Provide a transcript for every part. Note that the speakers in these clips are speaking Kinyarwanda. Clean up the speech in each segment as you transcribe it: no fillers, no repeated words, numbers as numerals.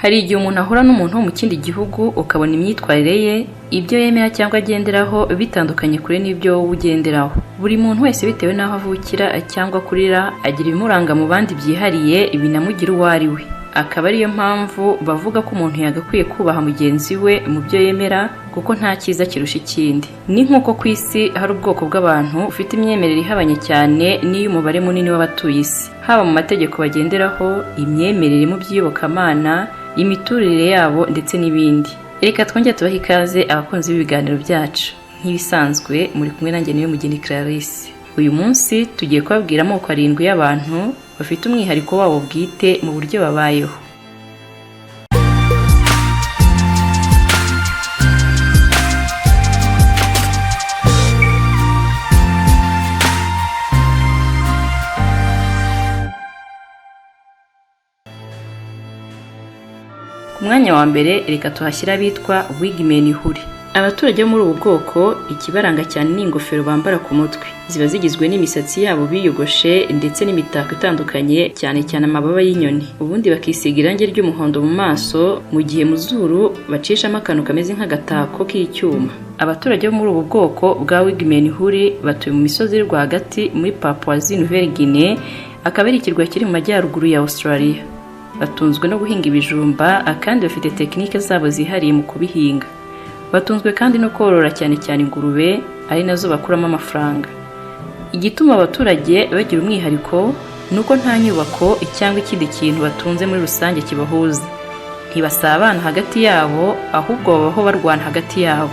Hari igihe umuntu ahura n'umuntu wo mu kindi gihugu ukabona imyitwarire ye, ibyo yemera cyangwa agenderaho bitandukanye kure n'ibyo wowe ugenderaho. Buri muntu wese bitewe n'aho avukira cyangwa kurira agira ibimuranga mu bandi byihariye binamugira uwo ari we. Akaba ariyo mpamvu bavuga ko umuntu yagakwiye kubaha mugenzi we mu byo yemera kuko nta cyiza kirusha ikindi. Ni nk'uko ku isi hari ubwoko bw'abantu ufite imyemerere ihabanye cyane n'iy'umubare munini w'abatuye isi, haba mu mategeko bagenderaho, imyemerere mu by'iyobokamana, imiturire yabo ndetse n'ibindi. Reka twongere tubahe ikaze abakunzi b'ibiganiro byacu. Nk'ibisanzwe muri kumwe nanjye niwe Mugeni Clarisse. Uyu munsi tugiye kubabwira amoko 7 y'abantu bafite umwihariko wabo bwite mu buryo babayeho. Ku mwanya wa mbere reka tuhashyira abitwa Wigmen Huri. Abaturage bo muri ubu bwoko ikibaranga cyane ni ingofero bambara ku mutwe. Ziba zigizwe n'imisatsi yabo biyogoshe ndetse n'imitako itandukanye cyane cyane amababa y'inyoni. Ubundi bakisiga irangi ry'umuhondo mu maso, mu gihe mu zuru bacishamo akantu kameze nk'agatako k'icyuma. Abaturage bo muri ubu bwoko bwa Wigmen Huri batuye mu misozi y'u rwagati muri Papouasie Nouvelle Guinée, akaba ari ikirwa kiri mu majyaruguru ya Australia. Batunzwe no guhinga ibijumba, kandi bafite tekinike zabo zihariye mu kubihinga. Batunzwe kandi no korora cyane cyane ingurube, ari nazo bakuramo amafaranga. Igituma abaturage bagira umwihariko nuko nta nyubako cyangwa ikindi kintu batunze muri rusange kibahuza. Ntibasabana hagati yabo, ahubwo babaho barwana hagati yabo.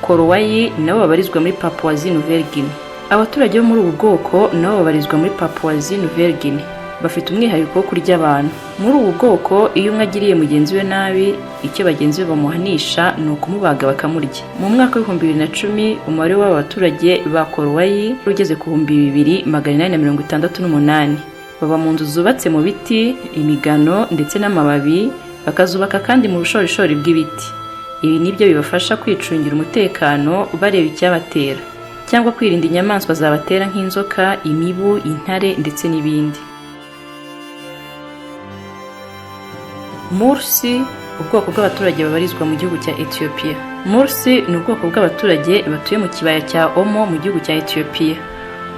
Korowayi nabo babarizwa muri Papouasie Nouvelle Guinée. Abaturage bo muri ubu bwoko nabo babarizwa muri Papouasie Nouvelle Guinée. Bafite umwihariko wo kurya abantu. Muri ubu bwoko iyo umwe agiriye mugenzi we nabi, icyo bagenzi be bamuhanisha ni ukumubaga bakamurya. Mu mwaka wa 2010 umubare w'abaturage ba Korowayi ugeze ku 2868. Baba mu nzu zubatse mu biti, imigano ndetse n'amababi, bakazubaka kandi mu bushorishori bw'ibiti. Ibi nibyo bibafasha kwicungira umutekano bareba icyabatera, cyangwa kwirinda inyamaswa zabatera nk'inzoka, imibu, intare ndetse n'ibindi. Mursi, ubwoko bw'abaturage babarizwa mu gihugu cya Ethiopia. Mursi ni ubwoko bw'abaturage batuye mu kibaya cya Omo mu gihugu cya Ethiopia.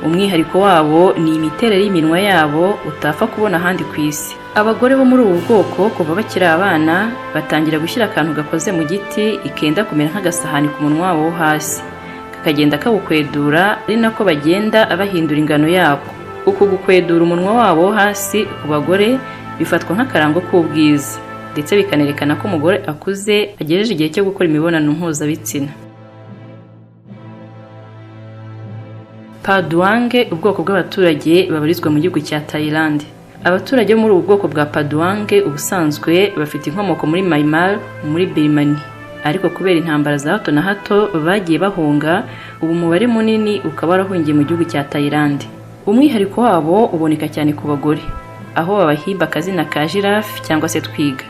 Umwihariko wabo ni imiterere y'iminwa yabo utapfa kubona ahandi ku isi. Abagore bo muri ubu bwoko kuva bakiri abana batangira gushyira akantu gakoze mu giti ikenda kumera nk'agasahani ku munwa wabo wo hasi, kakagenda kawukwedura, ari nako bagenda bahindura ingano yako. Uku gukwedura umunwa wabo wo hasi ku bagore bifatwa nk'akarango k'ubwiza, ndetse bikanerekana ko umugore akuze agejeje igihe cyo gukora imibonano mpuzabitsina. Paduange, ubwoko bw'abaturage babarizwa mu gihugu cya Thailand. Abaturage bo muri ubu bwoko bwa Paduange ubusanzwe bafite inkomoko muri Myanmar muri Birmanie, ariko kubera intambara za hato na hato bagiye bahunga, ubu umubare munini ukaba warahungiye mu gihugu cya Thailand. Umwihariko wabo uboneka cyane ku bagore, aho babahimba akazina ka Giraffe cyangwa se Twiga.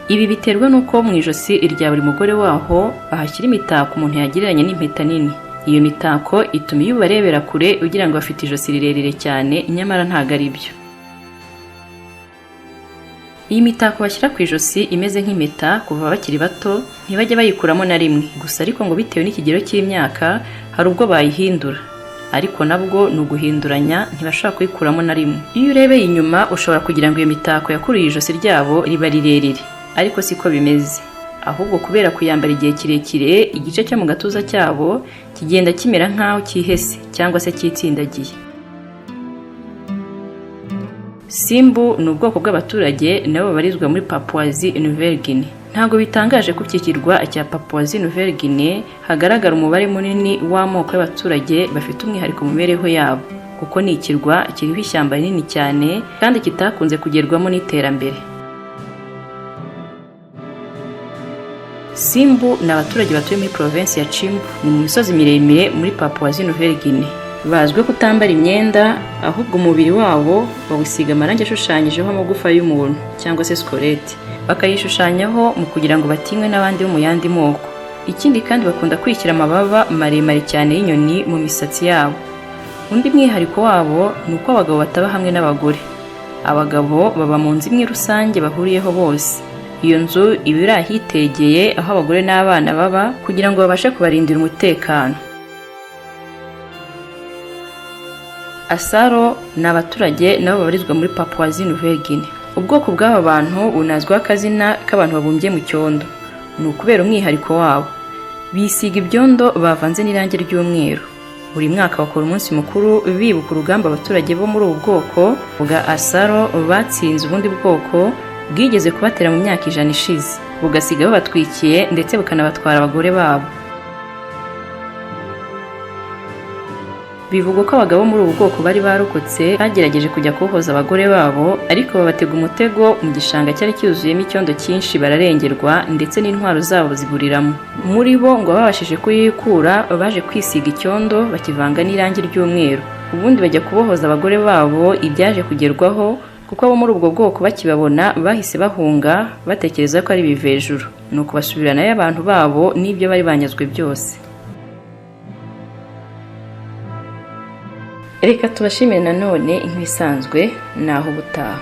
Ibi biterwa nuko mu ijosi rya buri mugore waho bahashyira imitako umuntu yagereranya n'impeta nini. Iyo mitako ituma iyo ubarebera kure ugira ngo bafite ijosi rirerire cyane, nyamara ntago ari byo. Iyi mitako bashyira ku ijosi imeze nk'impeta kuva bakiri bato ntibajya bayikuramo na rimwe, gusa ariko ngo bitewe n'ikigero cy'imyaka hari ubwo bayihindura, ariko nabwo ni uguhinduranya, ntibashobora kuyikuramo na rimwe. Iyo urebeye inyuma ushobora kugira ngo iyo mitako yakuriye ijosi ryabo riba rirerire, ariko siko bimeze. Ahubwo kubera kuyambara igihe kirekire, igice cyo mu gatuza cyabo kigenda kimera nk'aho cyihese cyangwa se cyitsindagiye. Simbu ni ubwoko bw'abaturage nabo babarizwa muri Papouasie Nouvelle Guinée. Ntabwo bitangaje ko iki kirwa cya Papouasie Nouvelle Guinée hagaragara umubare munini w'amoko y'abaturage bafite umwihariko mu mibereho yabo, kuko ni ikirwa kiriho ishyamba rinini cyane kandi kitakunze kugerwamo n'iterambere. Simbu ni abaturage batuye muri province ya Chimbu, ni mu misozi miremire muri Papouasie Nouvelle Guinée. Bazwiho kutambara imyenda, ahubwo umubiri wabo bawusiga amarangi ashushanyijeho amagufa y'umuntu cyangwa se squelette, bakayishushanyaho mu kugira ngo batinywe n'abandi bo mu yandi moko. Ikindi kandi bakunda kwishyira amababa maremare cyane y'inyoni mu misatsi yabo. Undi mwihariko wabo ni uko abagabo bataba hamwe n'abagore, abagabo baba mu nzu imwe rusange bahuriyeho bose. Iyo nzu iba iri ahitegeye aho abagore n'abana baba kugira ngo babashe kubarindira umutekano. Asaro ni abaturage nabo babarizwa muri Papouasie Nouvelle Guinée. Ubwoko bw'aba bantu bunazwiho akazina k'abantu babumbye mu cyondo. Ni ukubera umwihariko wabo. Bisiga ibyondo bavanze n'irangi ry'umweru. Buri mwaka bakora umunsi mukuru bibuka urugamba abaturage bo muri ubu bwoko bwa Asaro batsinze ubundi bwoko bwigeze kubatera mu myaka 100 ishize, bugasiga babatwikiye ndetse bukanabatwara abagore babo. Bivugwa ko abagabo muri ubu bwoko bari barokotse bagerageje kujya kuhoza abagore babo, ariko babatega umutego mu gishanga cyari cyuzuyemo icyondo cyinshi bararengerwa ndetse n'intwaro zabo ziburiramo. Muri bo ngo babashije kuyikura baje kwisiga icyondo bakivanga n'irangi ry'umweru. Ubundi bajya kubohoza abagore babo ibyaje kugerwaho kuko abo muri ubwo bwoko bakibabona bahise bahunga batekereza ko ari bivejuru. Nuko basubiranayo abantu babo n'ibyo bari banyazwe byose. Reka tubashimire nanone nk'ibisanzwe naho ubutaha.